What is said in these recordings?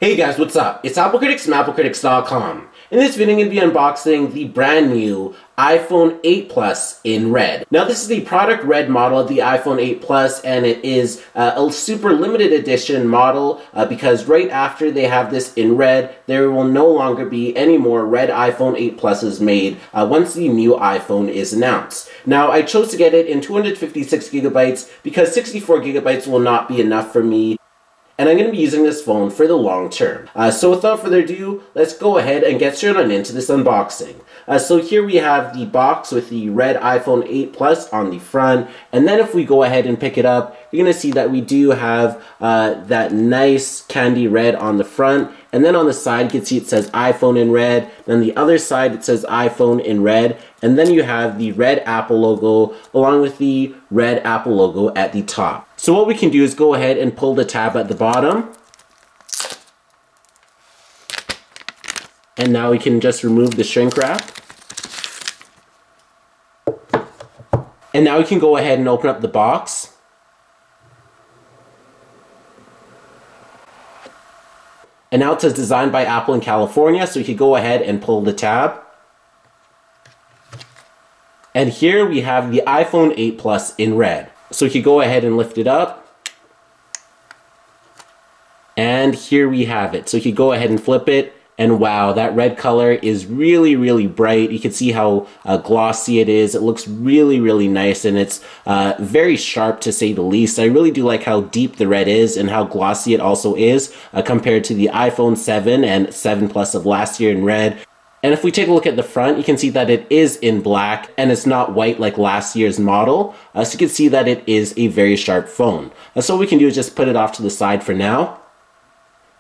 Hey guys, what's up? It's Apple Critics from AppleCritics.com. In this video, I'm going to be unboxing the brand new iPhone 8 Plus in red. Now, this is the product red model of the iPhone 8 Plus, and it is a super limited edition model because right after they have this in red, there will no longer be any more red iPhone 8 Pluses made once the new iPhone is announced. Now, I chose to get it in 256 gigabytes because 64 gigabytes will not be enough for me. And I'm going to be using this phone for the long term. So without further ado, let's go ahead and get straight on into this unboxing. So here we have the box with the red iPhone 8 Plus on the front. And then if we go ahead and pick it up, you're going to see that we do have that nice candy red on the front. And then on the side, you can see it says iPhone in red. Then the other side, it says iPhone in red. And then you have the red Apple logo along with the red Apple logo at the top. So what we can do is go ahead and pull the tab at the bottom. And now we can just remove the shrink wrap. And now we can go ahead and open up the box. And now it says designed by Apple in California, so we can go ahead and pull the tab. And here we have the iPhone 8 Plus in red. So we can go ahead and lift it up. And here we have it. So you can go ahead and flip it. And wow, that red color is really, really bright. You can see how glossy it is. It looks really, really nice, and it's very sharp to say the least. I really do like how deep the red is and how glossy it also is compared to the iPhone 7 and 7 Plus of last year in red. And if we take a look at the front, you can see that it is in black and it's not white like last year's model. So you can see that it is a very sharp phone. So what we can do is just put it off to the side for now.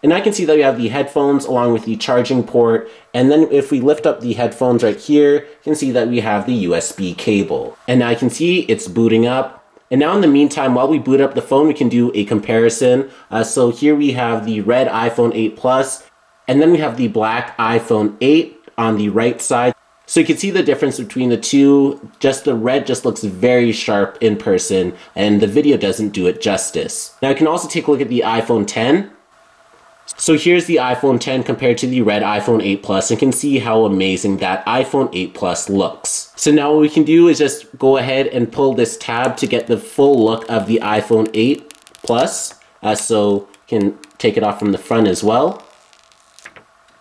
And I can see that we have the headphones along with the charging port. And then if we lift up the headphones right here, you can see that we have the USB cable. And now I can see it's booting up. And now in the meantime, while we boot up the phone, we can do a comparison. So here we have the red iPhone 8 Plus, and then we have the black iPhone 8 on the right side. So you can see the difference between the two. Just the red just looks very sharp in person, and the video doesn't do it justice. Now you can also take a look at the iPhone 10. So here's the iPhone 10 compared to the red iPhone 8 Plus, and you can see how amazing that iPhone 8 Plus looks. So now what we can do is just go ahead and pull this tab to get the full look of the iPhone 8 Plus. So you can take it off from the front as well.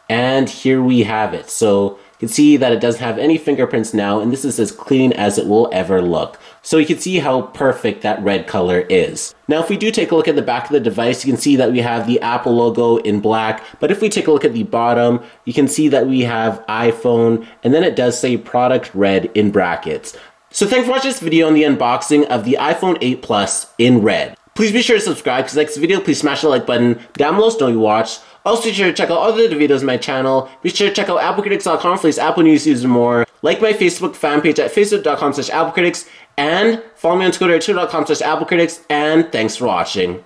And here we have it. So you can see that it doesn't have any fingerprints now, and this is as clean as it will ever look. So you can see how perfect that red color is. Now if we do take a look at the back of the device, you can see that we have the Apple logo in black, but if we take a look at the bottom, you can see that we have iPhone, and then it does say product red in brackets. So thanks for watching this video on the unboxing of the iPhone 8 Plus in red. Please be sure to subscribe. If you like this video, please smash the like button down below so you know you watched. Also, be sure to check out other videos on my channel. Be sure to check out AppleCritics.com for these Apple news and more. Like my Facebook fan page at facebook.com/AppleCritics. And follow me on Twitter at twitter.com/AppleCritics. And thanks for watching.